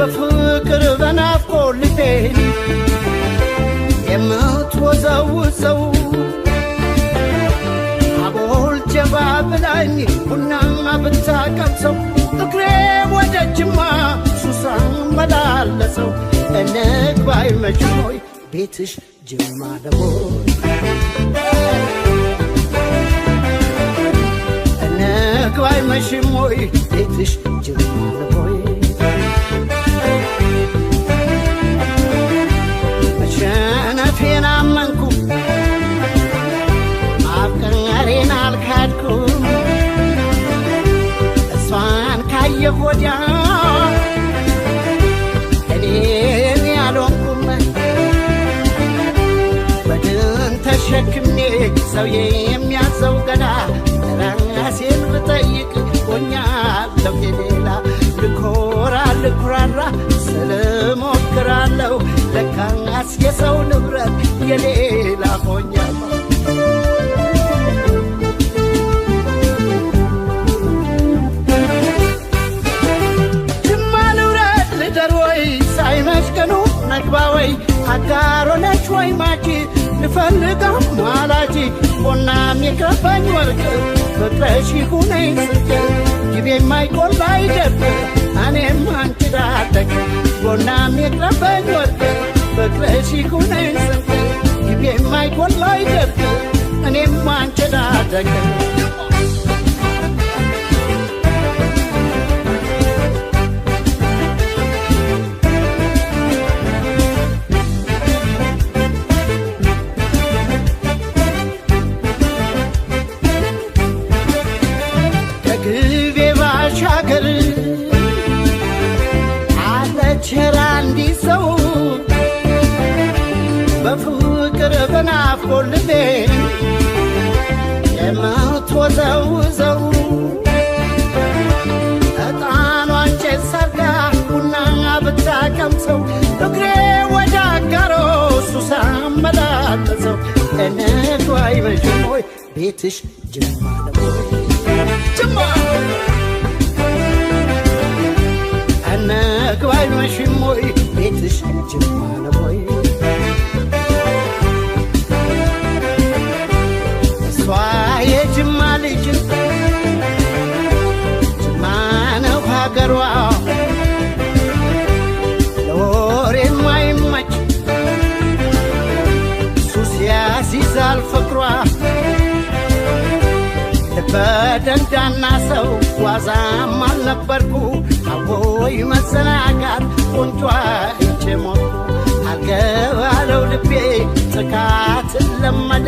በፍቅር በናፍቆት ልቤን የምትወዘውዘው አቦል ጀባ ብላኝ ቡናማ ብታቀምሰው እግሬ ወደ ጅማ ሱሳን መላለሰው እንግባ አይመሽም ወይ ቤትሽ ጅማ ደሞይ እንግባ አይመሽም ወይ ቤትሽ ጅማ ደሞይ መሸነፌን አመንኩ ማፍቀሬን አልካድኩም እሷን ካየሁ ወዲያ እኔን ያልሆንኩም በድን ተሸክሜ ሰው የሚያዘው ገዳ ራሴን ብጠይቅ ሆኛለሁ የሌላ ልኮራ ልኩራራ ስለሞክራለሁ ለካስ የሰው ንብረት የሌላ ሆኛለሁ ነግባወይ አጋሮነች ወይ ማጂ ልፈልገው ማላጂ ቦናም የከፋኝ ወርቅ ፍቅረሽ ይሁነኝ ስልክ ጊቤ የማይቆላ አይደብ እኔም አንቺ ዳደግ ቦናም የከፋኝ ወርቅ ፍቅረሽ ይሁነኝ ስልክ ጊቤ የማይቆላ አይደብ እኔም አንቺ ዳደግ በፍቅር በናፍቆት ልቤን የምትወዘውዘው ዕጣኗን ጭስ ሰርጋ ቡና ብታቀምሰው እግሬ ወደ አጋሮ ሱሳን መላለሰው እንግባ አይመሽም ወይ ቤትሽ ጅማ ደሞይ ጅማ እንግባ አይመሽም ወይ ቤትሽ ጅማ ደሞይ እሷ የጅማ ልጅ ጅማ ነው ሀገሯ ለወሬ የማይመች ሱስ ያሲዛል ፍቅሯ ልበደንዳና ሰው ዋዛም አልነበርኩ አቦይ መዘናጋት ቆንጯ እቼ ሞትኩ አልገባለው ልቤ ጥቃትን ለመደ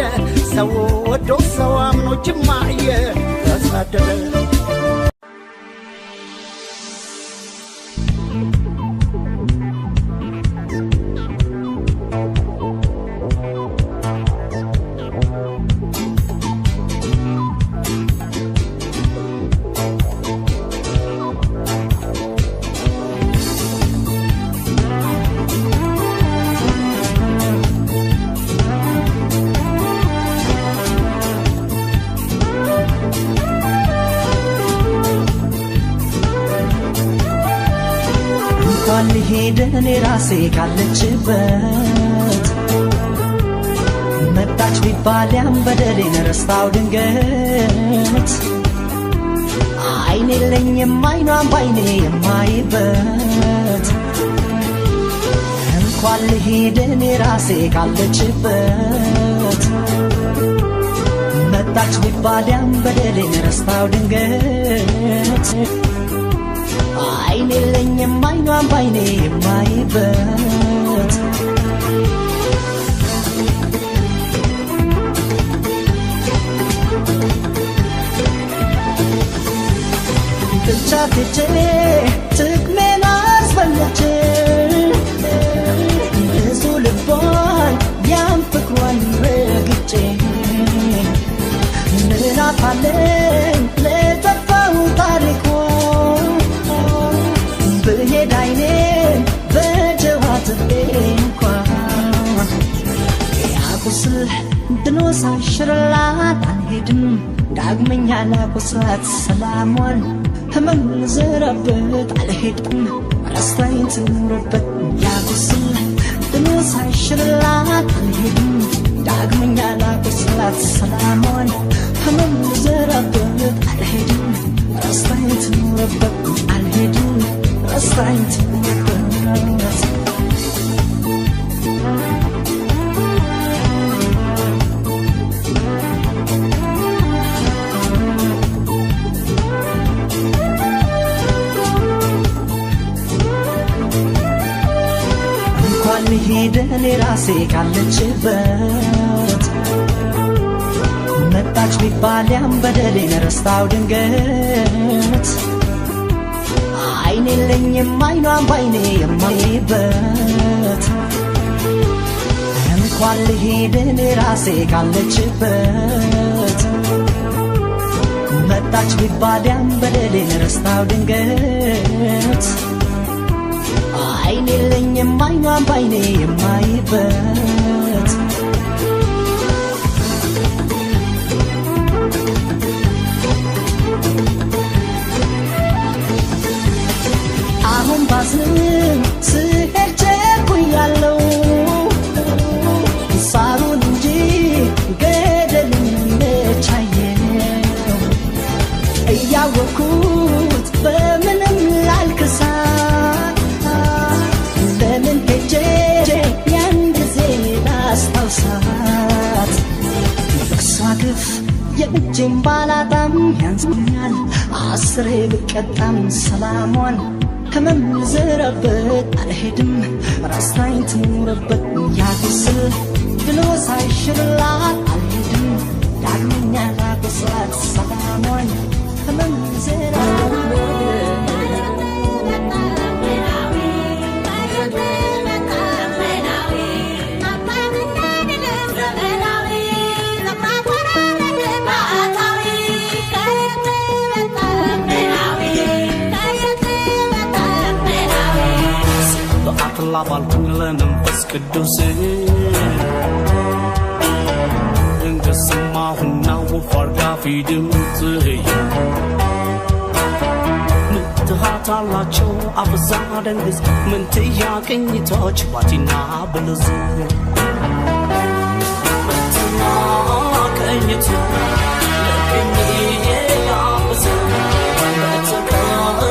ሰው ወዶ ሰው አምኖ ጅማ እየተሳደደ እኔ ራሴ ካለችበት መጣች ቢባል ያን በደሌን ረስታው ድንገት አይኔ የለኝም አይኗን ባይኔ የማይበት እንኳን ልሄድ እኔ ራሴ ካለችበት መጣች ቢባል ያን በደሌን ረስታው ድንገት አይኔ የለኝም አይኗን ባይኔ የማይበት ብቻ ትቼ ጥቅሜን አስበለች ብዙ ልቧን ያን ፍቅሯን ረግጬ ምን አፋለኝ ለጠፋው ታሪኳ ብሄድ አይኔን በጀዋት እንኳ ያቁስል ድኖ ሳይሽርላት አልሄድም ዳግመኛ ላቁስላት ሰላሟን ህመም ልዘራበት አልሄድም አስተኝት ኑርበት ያቁስል ድኖስ አይሽርላት አልሄድም ዳግመኛ ላቁስላት ሰላሟን ህመም ልዘራበት አልሄድም አስተኝት ኑርበት አልሄድም አስተኝት ኑርበት ሄደን ራሴ ካለችበት መጣች ቢባል ያን በደሌን ረስታው ድንገት አይኔ የለኝም አይኗን ባይኔ የማይበት እንኳን ሄደን ራሴ ካለችበት መጣች ቢባል ያን በደሌን ረስታው ድንገት አይኔ የለኝም አይኗን ባይኔ የማይበት አሁን ባዝንም ስሄድ ቸኩያለሁ ሳሩን እንጂ ገደልን መቻየው እያወኩት በምንም ላልክሳ አስታውሳት በሷ ግፍ የእጄን ባላጣም ያንስኛል አስሬ ብቀጣም ሰላሟን ህመም ልዘራበት አልሄድም ራስታኝ ትኑርበት ያቁስል ብሎ ሳይሽርላት አልሄድም ዳግመኛ ላቁስላት ሰላሟን ህመም ልዘራበት ባልኩኝ ለመንፈስ ቅዱስ ድንገት ሰማሁና ወፍ አርጋፊ ድምፅህ ምትሃት አላቸው አፍዛ ደንግዝ ምንትያ ቅኝቶች ባቲና ብልዝ ምትና ቅኝት ለቅኝ ያብዝ በተቀመጡበት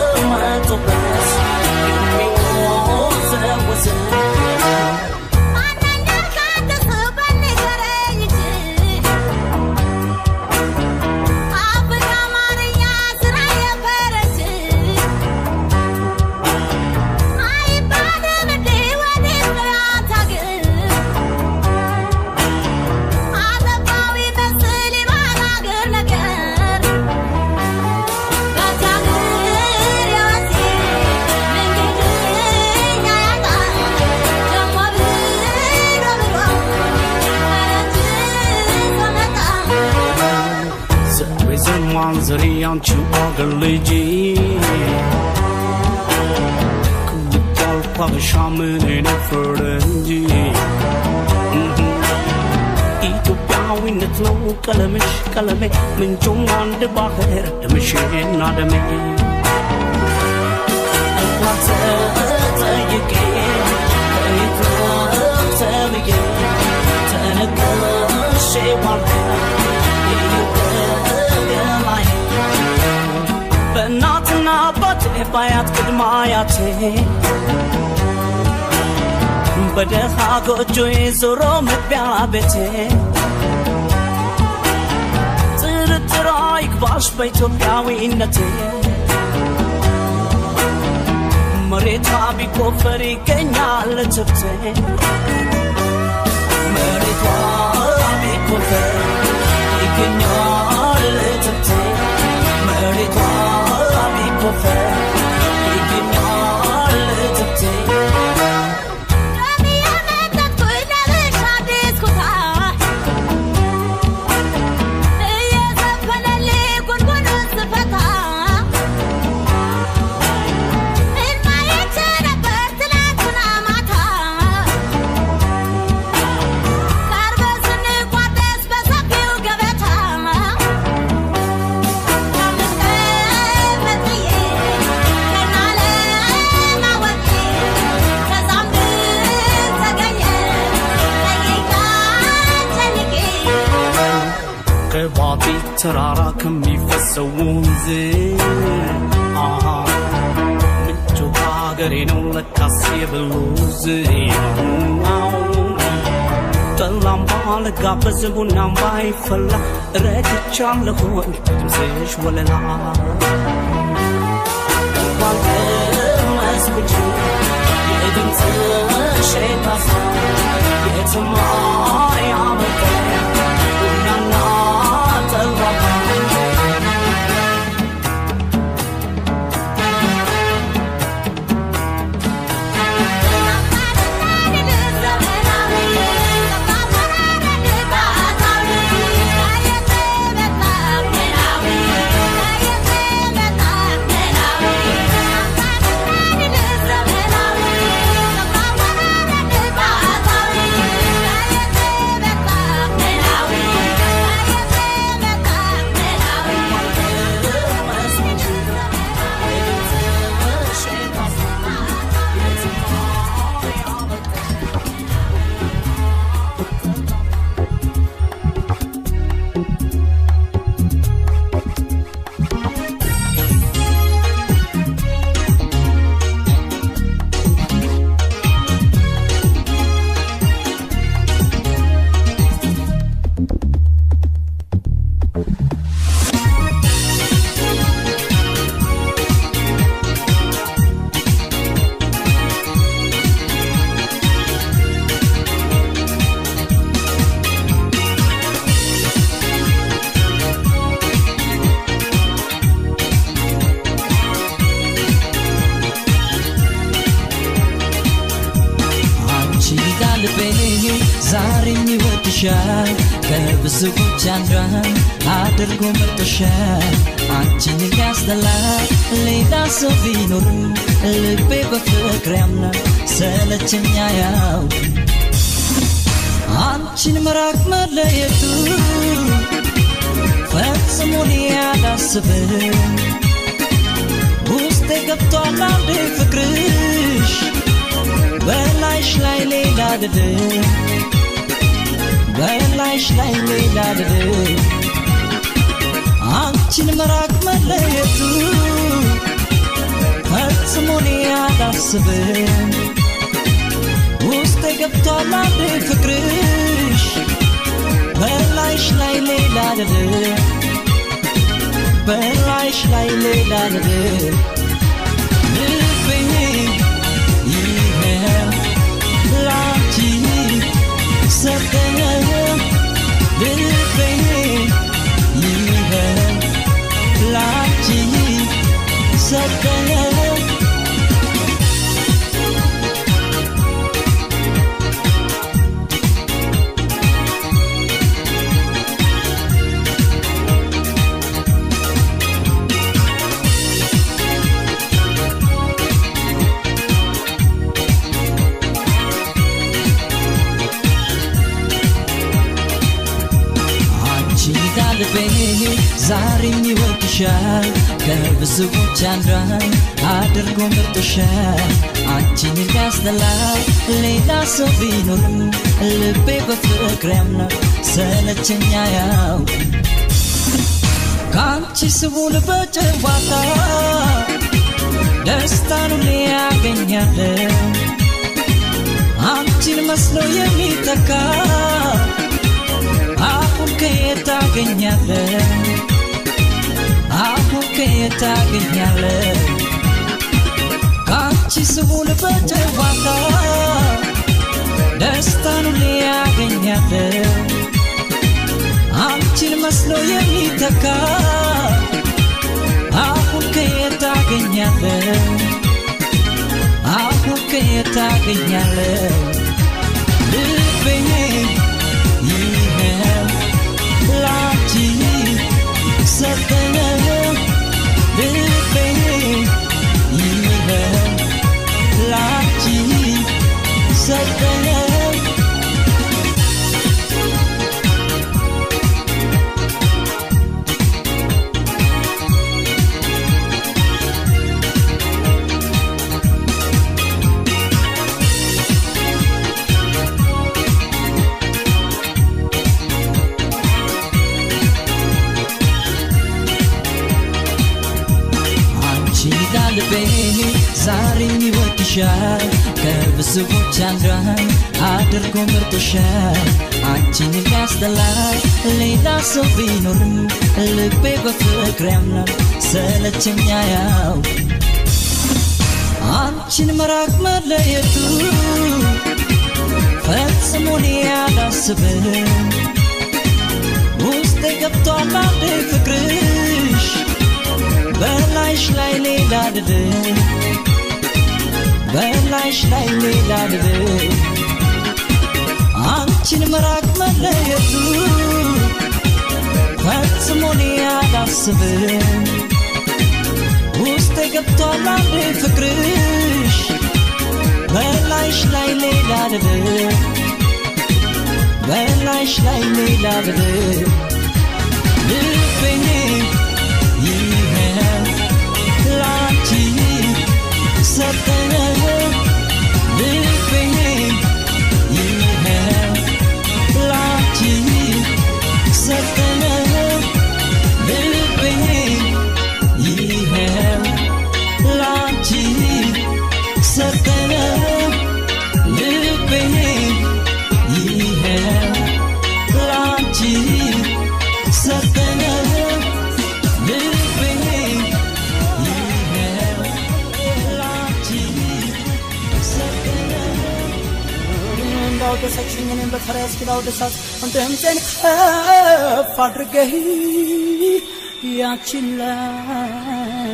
Zariyanchu agarleji Kulikal pagashaman in a furdenji Ethiopia in the flow kalamish kalame Minchung on the bahir the machine not a me What's a you get በእናትና አባቴ ባያት ቅድማያቴ በደሃ ጎጆዬ ዞሮ መግቢያ ቤቴ ጥርጥር አይግባሽ በኢትዮጵያዊነቴ መሬቷ ቢቆፈር ይገኛል ትብቴ መሬቷ ቢቆፈር ይገኛል ትብቴ መሬቷ ቢቆፈር ይገኛል ትብቴ ተራራ ከሚፈሰው ወንዝ ምንጩ ሀገሬ ነው ለካስ የብሉዝ ጠላም ባልጋበዝ ቡናም ባይፈላ ረክቻለሁኝ ድምፅሽ ወለላ ባልቀመስ ብቻ የድምፅሽ ጣፋ የትማ ያመጣ ቡናና ጠላ ዛሬም ይወድሻል ከብዙዎች አንዷን አድርጎ መርጦሻል አንቺን ያስጠላ ሌላ ሰው ቢኖር ልቤ በፍቅር ያምናል ሰለቸኝ አያውቅ አንቺን መራቅ መለየቱ ፈጽሞ ያላስብም ውስጤ ገብቷል አንዴ ፍቅርሽ በላይሽ ላይ ሌላ ድል በላይሽ ላይ ሌላ ድል አንቺን መራቅ መለየቱ ፈጽሞ ያላስብም ውስጤ ገብቷል አንዴ ፍቅርሽ በላይሽ ላይ ሌላ ድል በላይሽ ላይ ሌላ ድል ልቤ ሰጠኝ ልቤ ይሄን ላንቺ ሰጠኝ ዛሬም ይወድሻል ከብዙዎች አንዷን አድርጎ መርጦሻል አንቺን ያስጠላ ሌላ ሰው ቢኖርም ልቤ በፍቅር ያምናል ሰለቸኝ አያውቅ ከአንቺ ስውል በጨዋታ ደስታን ሁሌ ያገኛለሁ አንቺን መስሎ የሚተካ አሁን ከየት ታገኛለህ አሁን ከየት ታገኛለህ ከአንቺ ስውል በጨዋታ ደስታን ሁሌ ያገኛለህ አንቺን መስሎ የሚተካ አሁን ከየት ታገኛለህ አሁን ከየት ታገኛለህ ልቤ ላንቺ ሰጠኝ ልቤ ይሄን ላንቺ ሰጠኝ ዛሬም ይወድሻል ከብዙዎች አንዷን አድርጎ መርጦሻል አንቺን ያስጠላል ሌላ ሰው ቢኖርም ልቤ በፍቅር ያምናል ሰለቸኝ ያው አንቺን መራቅ መለየቱ ፈጽሞ ያላስብም ውስጤ ገብቷል አንዴ ፍቅርሽ በላይሽ ላይ ሌላ ልብ በላይሽ ላይ ሌላ ልብ አንቺን መራቅ መለየቱ ፈጽሞ ያላስብም ውስጤ ገብቷል አንዴ ፍቅርሽ በላይሽ ላይ ሌላ ልብ በላይሽ ላይ ሌላ ልብ ልቤ ይሄው ላንቺ ሰጠነ ልቤ ይሄው ላንቺ ሰጠነ ልቤ ይሄው ላንቺ ሰጠነ ልቤ ይሄው ላንቺ ሰጠነ ልቤ ይሄው ላንቺ ሰጠነ እንዳው ደሰችኝ እኔም በፈረስ ኪላው ደሳት ድምፄን ከፍ አድርገህ ያችን ላሊበላ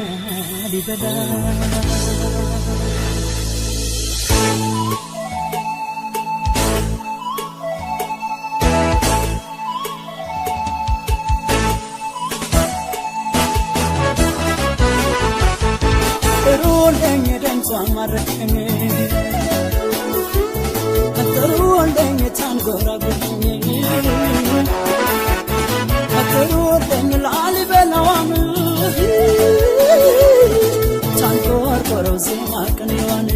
ሩልኝ ደምጿን ማረከኝ ሩልኝ ታንጎራጉኝ ሩልኝ ላሊበላዋን ታንጎርጎረው ዜማ ቅኔዋን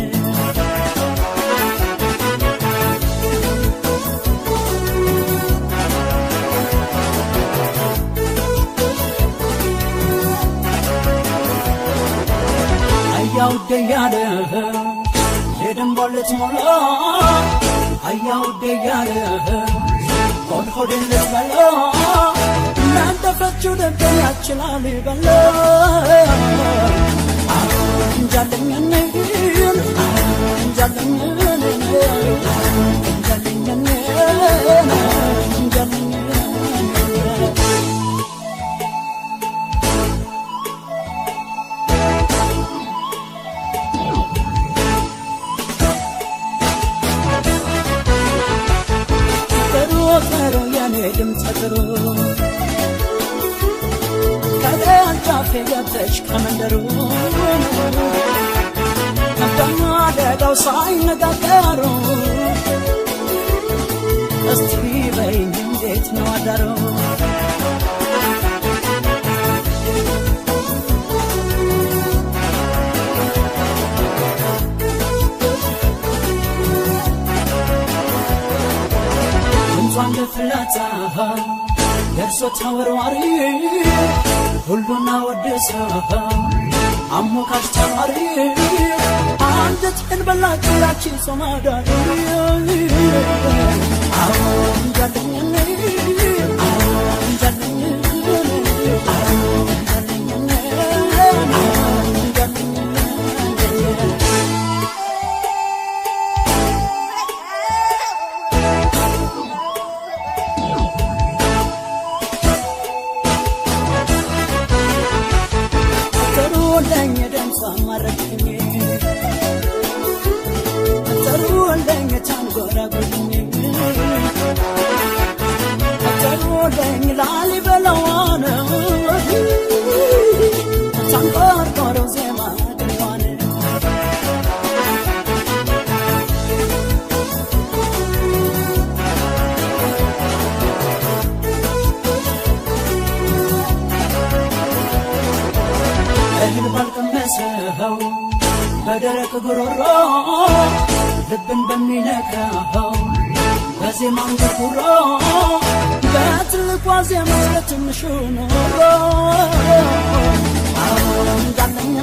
አያውደያለ የደንቦለት ሞላ አያውደያለ ሆድሆድን ልትበላ እናንተ ፈቹ ደንበን ያችላል ይበላ እንጃለኝን እንጃለኝን እንጃለኝን እንጃለኝን ድምጸጥሩ ከደጃፌ ገብተሽ ከመንደሩ ከበኛ ደጋው ሳይነጋገሩ እስቲ በይኝ እንዴት ነው አዳሩ ድምጿን ፍላጻ ደርሶ ተወርዋሪ ሁሉና ወደሰ አሞካሽ ተማሪ አንጀቴን በላች ያቺ ሶማዳሪ አሁን ጃለኝ ጃለኝ በደረቅ ጉሮሮ ልብን በሚነካው በዜማው ጉሮሮ በትልቋ ዜማ ለትንሹ ኖሮ አሁን ጃለኝ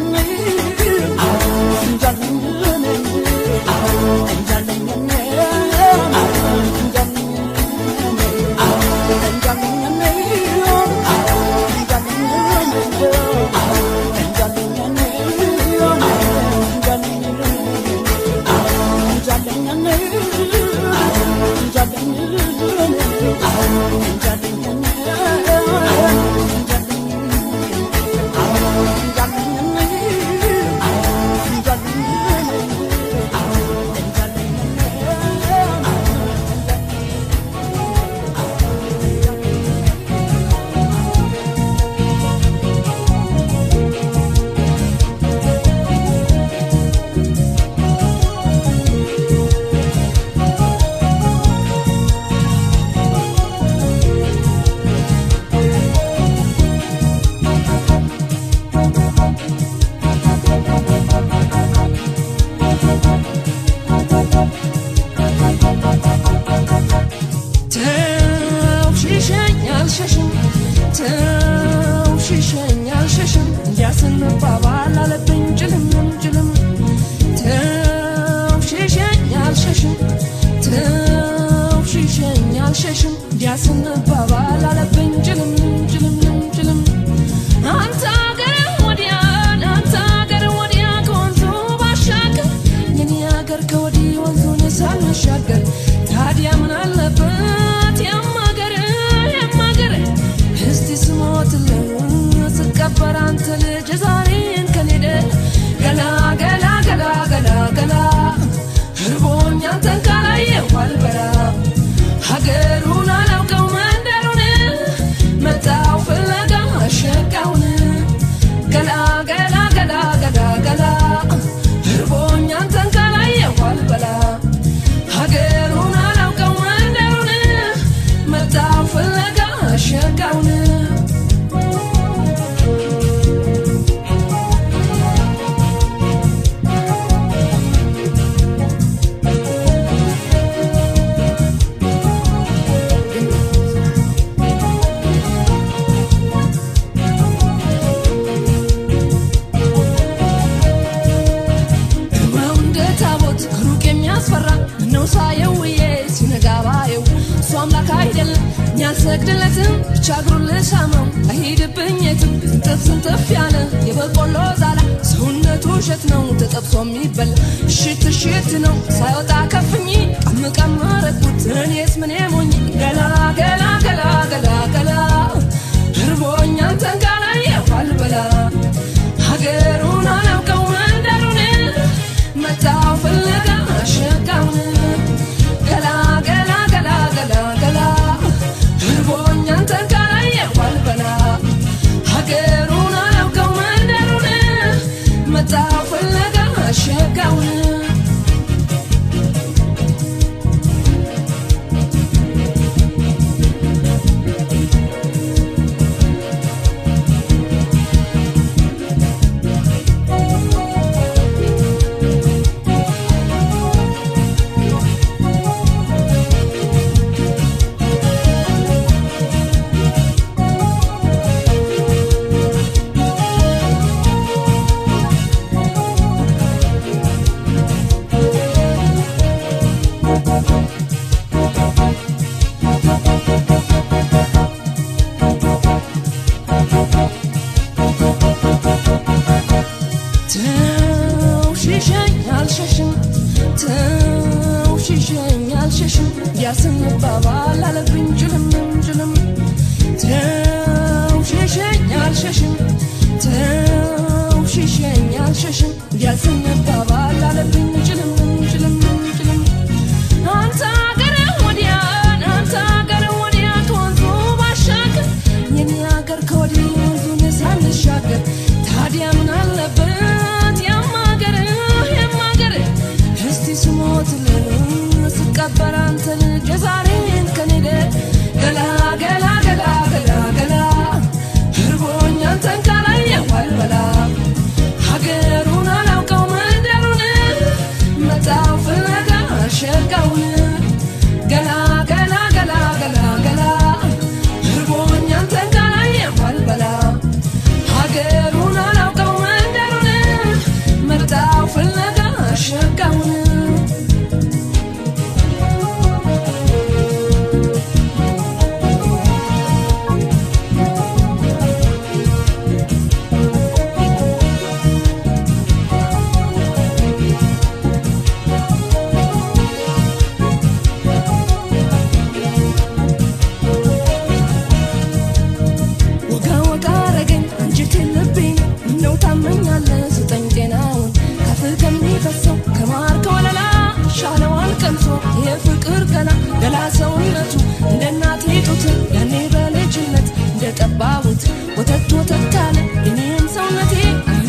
ሰውነቱ እንደ እናቴ ጡት ያኔ በልጅነት እንደጠባሁት ወተት ወተት አለ እኔም ሰውነቴ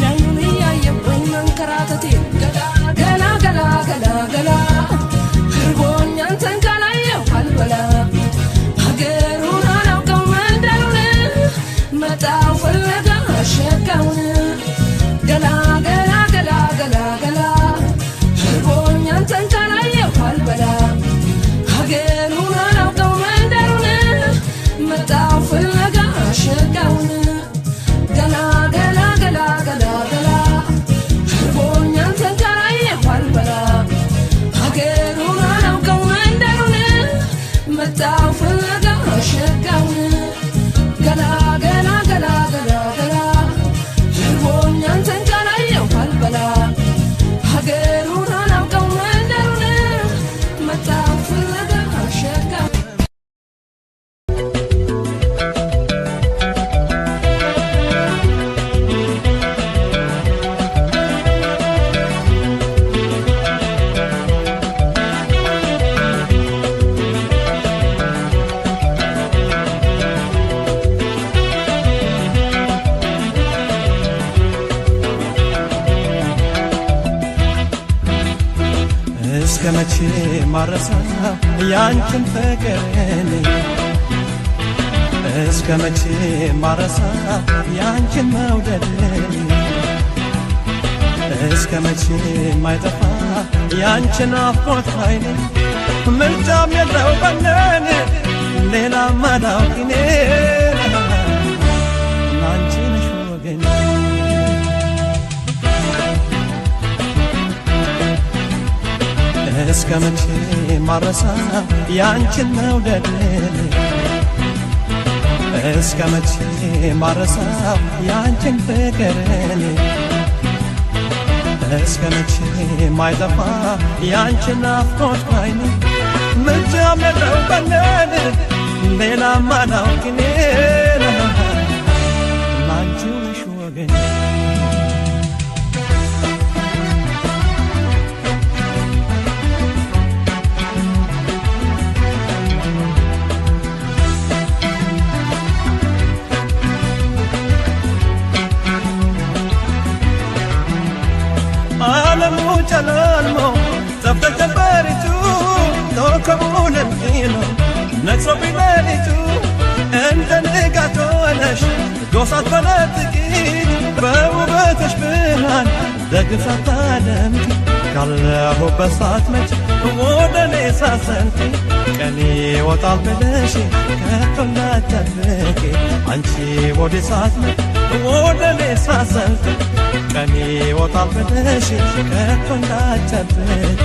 አይኑን እያየሁ ወይ መንከራተቴ ገላ ገላ ገላ ገላ ገላ እርቦኝ አንተን ካላየሁ አልበላ ሀገሩን አላውቀው መንደሩን መጣው ፈለጋ አሸጋውን ገላ ገላ ገላ ገላ ገላ እርቦኝ አንተን ካላየሁ አልበላ ሀገሩን አላውቀው መንደሩን መጣው ፍለጋ አሸጋውን ገላ ገላ ገላ ገላ ገላ እርቦኝ አንተን ካላየሁ አልበላ ሀገሩን አላውቀው መንደሩን መጣው ፍለጋ አሸጋውን ገላ ገላ ገላ ገላ ገላ እርቦኝ አንተን ካላየሁ አልበላ ሀገሩን አላውቀው መንደሩን መጣው ፍለጋ አሸጋውን እስከ መቼ ማረሳ ያንቺን ፍቅር እስከ መቼ ማረሳ ያንቺን መውደድ እስከ መቼ ማይጠፋ ያንቺን ናፍቆት ኃይል ምርጫም የለው በነን ሌላ ማዳውቂኔ አንቺ ነሽ ወገኔ እስከ መቼ ማረሳ ያንቺን መውደድ እስከ መቼ ማረሳ ያንቺን ፍቅር እስከ መቼ ማይጠፋ ያንቺን ናፍቆት ኃይል ምርጫም የለው በነን ሌላ ማዳውቂኔ አንቺ ነሽ ወገኔ ዓለሙ ጨለልሞ ጠፍተሽ ጀንበሪቱ ኮከቡን እንኪኖ ነግሶ ቢሌሊቱ እንደ ንጋት ሆነሽ ጎሳት በለጥቂት በውበትሽ ብርሃን ደግፍ ሳታደምቂ ካለሁበት ሳትመጪ ወደ እኔ ሳትዘልቂ ቀኔ ይወጣል ብለሽ ከቶ እንዳትጠብቂ አንቺ ወደ ሳትመጪ ወደ እኔ ሳትዘልቂ ቀኔ ይወጣል ብለሽ ከቶ እንዳትጠብቂ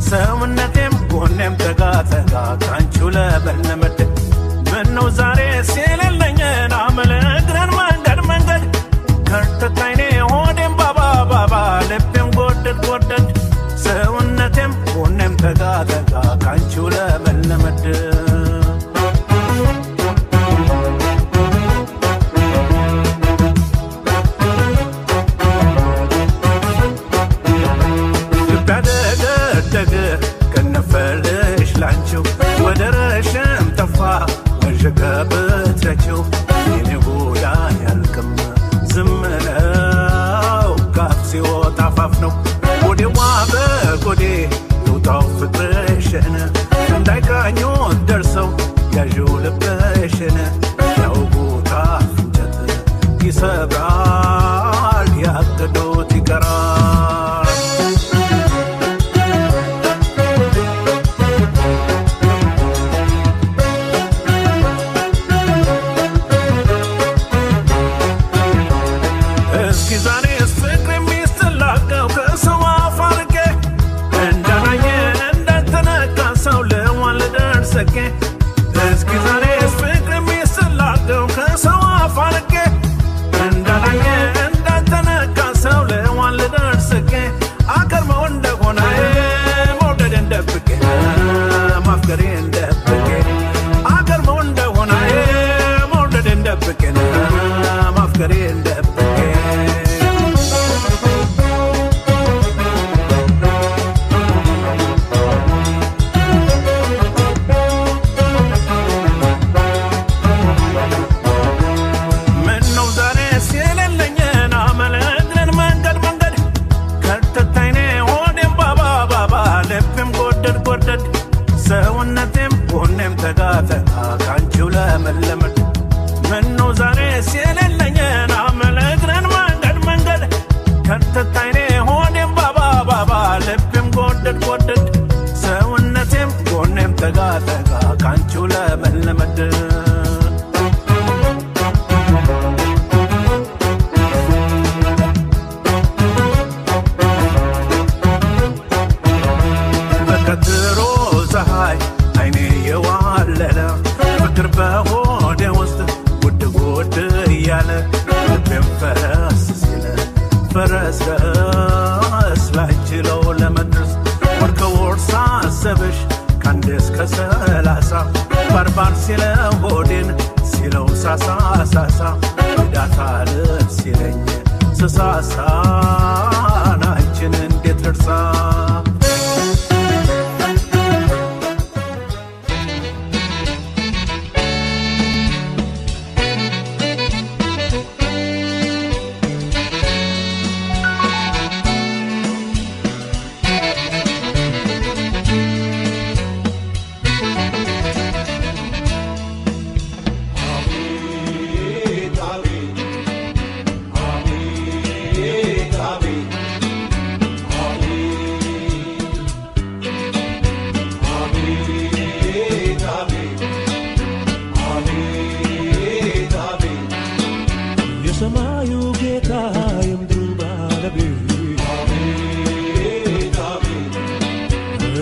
ሰውነቴም ጎኔም ተጋተጋ ካንቺው ለበለመድ ምነው ዛሬ ሲለለኝን አመለግረን መንገድ መንገድ ከርተታይኔ ሆዴም ባባ ባባ ልቤም ጎደድ ጎደድ ሰውነቴም ጎኔም ተጋተጋ ካንቺው ለበለመድ ያዥው ልብሽን ያውጉታል ፍንጨት ይሰብራል ያቅዶት ይቀራል እስኪ ዛሬስ ፍቅር የሚስላቀው ከሰው አፍ አርጌ እንዳላየ እንዳልተነካ ሰው ለዋን ልደርሰኬ እስኪ ዛሬስ ፍቅር የሚስላቀው ከሰው አፍ አርጌ እንዳላየ እንዳልተነካ ሰው ለዋን ልደርሰኬ አከርመው እንደሆነ መውደዴን ደብቄ ማፍቀሬን ደብቄ አከርመው እንደሆነ መውደዴን ደብቄ ማፍቀሬን ደብቄ ሰውነቴም ጎኔም ተጋተታ ካንቺው ለመለመድ ምነው ዛሬስ የሌለኝን አመለ እግረን መንገድ መንገድ ከርተታይኔ ሆዴም ባባ ልቤም ጎደድ ሰውነቴም ጎኔም ተጋተታ ካንቺው ለመለመድ በቀትሮ ፀሐይ አይኔ የዋለለ ፍቅር በሆዴ ውስጥ ጉድ ጉድ እያለ ልቤም ፈረስ ሲለ ፈረስ ላይችለው ለመድረስ ወር ከወር ሳስብሽ ከአንድ እስከ 30 ባርባር ሲለው ሆዴን ሲለው ሳሳ ዳታል ሲለኝ ስሳሳ ናችን እንዴት ልርሳ የሰማዩ ጌታ የምድሩ ባለቤት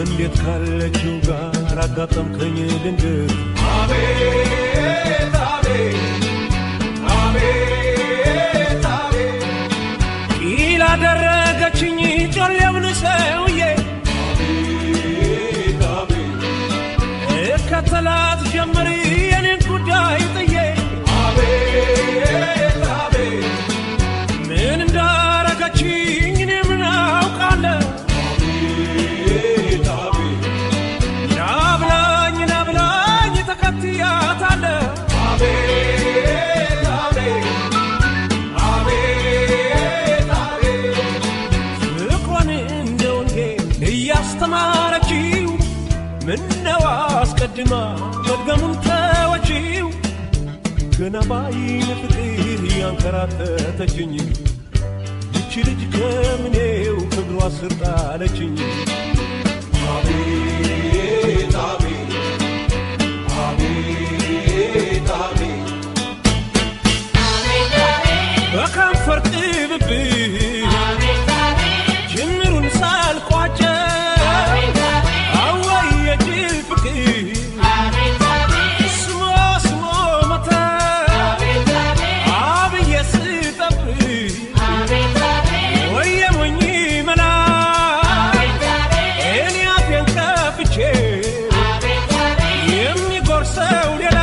እንዴት ካለችው ጋር አጋጠምከኝ ድንገት አቤት ቂል አደረገችኝ ጮሌውን ሰውዬ እከተላት ጀመር የኔን ጉዳይ ጥዬ ምን እንዳረገችኝ እኔ ምን አውቃለሁ ናብላኝ ተከትያታለሁ ፍቅሯን እንደ ወንጌል እያስተማረችው ምነው አስቀድማ መድገሙን ተወችው ገና ባይን ፍቅር ያንከራተተችኝ ይቺ ልጅ ከምኔው ፍቅሯ ስር ጣለችኝ አቤት በከንፈር ጥብብህ ጅምሩን ሳልቋጨው አወይ የጅል ፍቅር ስሞ መታ አብዬ ስጠብቅ ወየ ሞኝ መላ እኔ አፌን ከፍቼ የሚጎርሰው ሌላ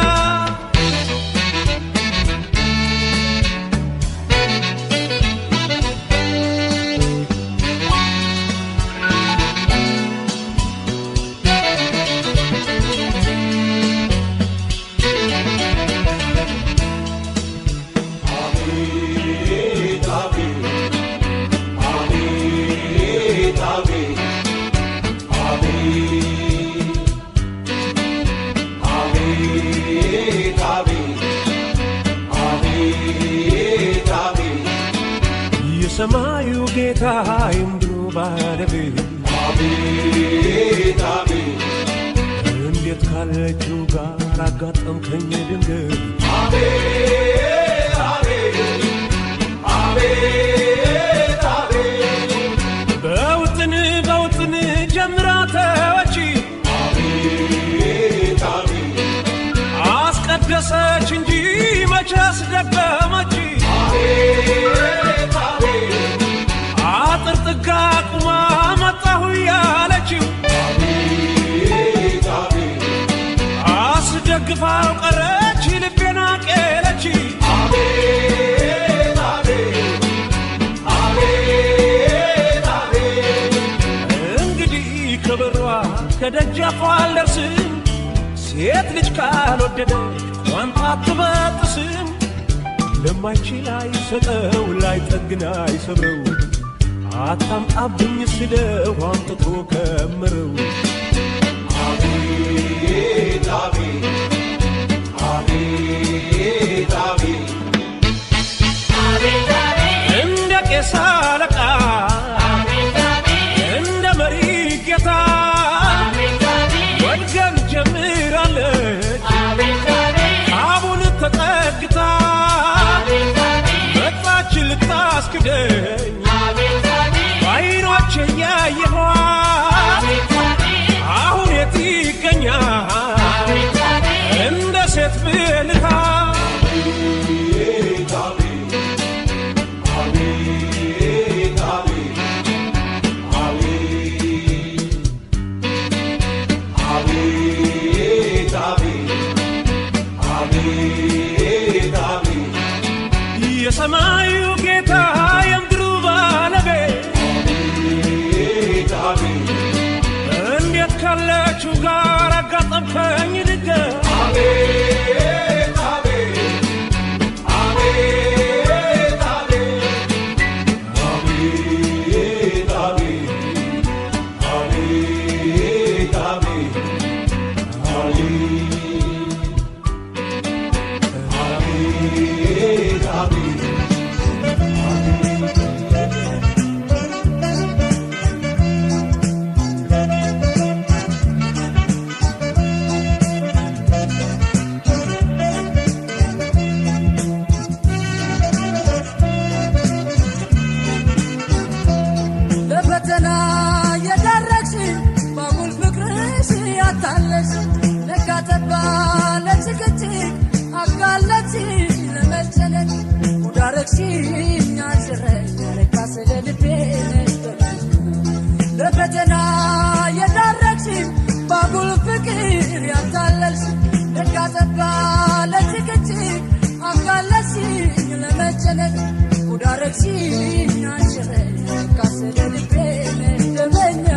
Amen. ጌታ ይምድሩ ባለቤት አቤት አቤት እንዴት ካለችው ጋር አጋጠምከኝ ድንገት አቤት አቤት አቤት አቤት በውጥን ጀምራ ተወች አቤት አቤት አስቀደሰች እንጂ መቼ አስደገመች አቤት አቤት አጥር ጥጋ ቁማ መጣሁ ያለችው አቤት አቤት አስደግፋው ቀረች ልቤና ቄለች አቤት አቤት አቤት አቤት እንግዲህ ከበሯ ከደጃፏ አልደርስም ሴት ልጅ ካልወደደች ቋንጣ አትበጥስም ለማይችል አይሰጠው ላይጠግን አይሰብረው አታምጣብኝ ስለው አምጥቶ ከምረው አቤት አቤት አቤት አቤት እንደ ቄስ አለቃ እንደ መሪ ጌታ ወድገን ጀምራለች አቡን ተጠግታ መጣች ልታስክደኝ ባይኖቼ ያየኋት አሁን የት ይገኛል እንደ ሴት ብልሃ አቤት አቤት አቤት አቤት አቤት አቤት የሰማዩ ጌታ የምድሩ ባለቤት አቤት እንዴት ካለችው ጋር አጋጠምከኝ ድንገት አቤት አቤት አቤት አቤት አቤት አቤት አቤት አቤት በፈተና የዳረግሽ ባጉል ፍቅርሽ ያታለሽ ነጋጠባ ለጭቅጭቅ አጋለች ለመጨነቅ ሙዳረግሽኝ አንሽረኝ ለካስ ለልቤ ነሽ በፈተና የዳረግሽ ባጉል ፍቅር ያታለሽ ነጋጠባ ለጭቅጭቅ አጋለች ለመጨነቅ ሙዳረግሽኝ አንሽረኝ ለካስ ለልቤ ነሽ ደመኛ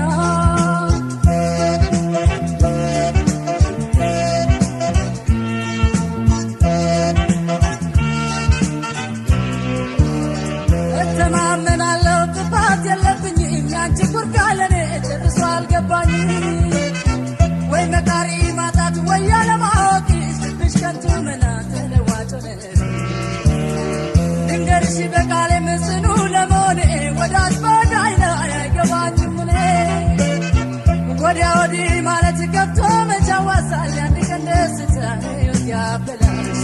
እተማመናለሁ ጥፋት የለብኝም ያንቺ ኩርጋ ለኔ ጨርሶ አልገባኝም ወይ መካሪ ማጣት ወይ ያለማወቅሽ ልብሽ ከንቱ መና ተለዋጭ ሆነሽ ድንገርሽ በቃሌ ጽኑ ለመሆኔ ወዳጅ በዳይ ላይ አይገባኝም እኔ ወዲያ ወዲህ ማለት ገብቶ መቻዋሳል ያን ቀን ደስታ ሕይወት ያበላሽ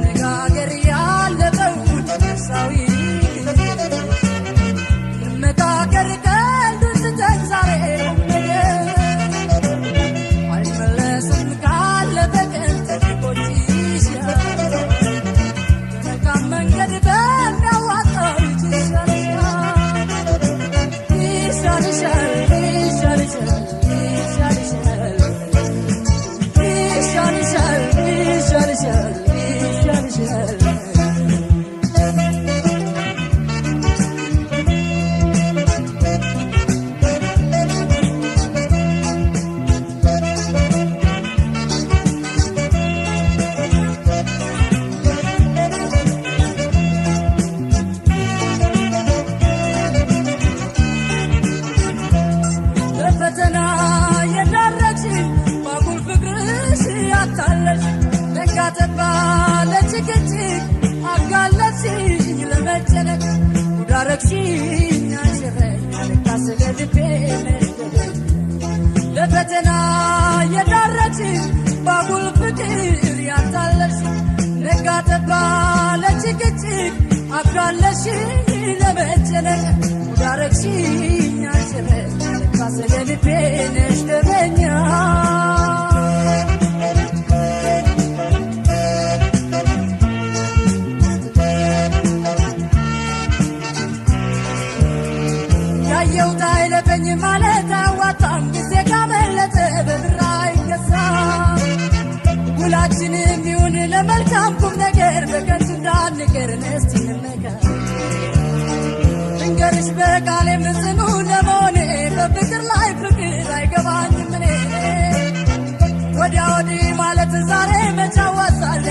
ነጋገር ያለፈው ደርሳዊ መታገር ቀልዱን ትተን ዛሬ አይመለስም ቃል ያታለሽ ነጋተባ ለችግችግ አጋለሽኝ ለመጨነቅ ጉዳረግሽኝ አንሽረኛ ለካስለ ልቤ መደደግ ለፈተና የዳረችኝ ባጉል ፍቅር ያታለሽ ነጋተባ ለችግችግ አጋለሽኝ ለመጨነቅ ጉዳረግሽኝ አንሽረኛ ለካስለ ልቤ ነሽደበኛ ያየውታ አይለፈኝ ማለት አዋጣም ጊዜ ካመለጠ በብራ ይገዛ ሁላችንም ይሁን ለመልካም ቁም ነገር በከንቱ እንዳንቀር እስቲ እንመከር እንገርሽ በቃሌ ምጽኑ ለመሆኔ በፍቅር ላይ ፍቅር አይገባኝም እኔ ወዲያ ወዲህ ማለት ዛሬ መቻዋሳል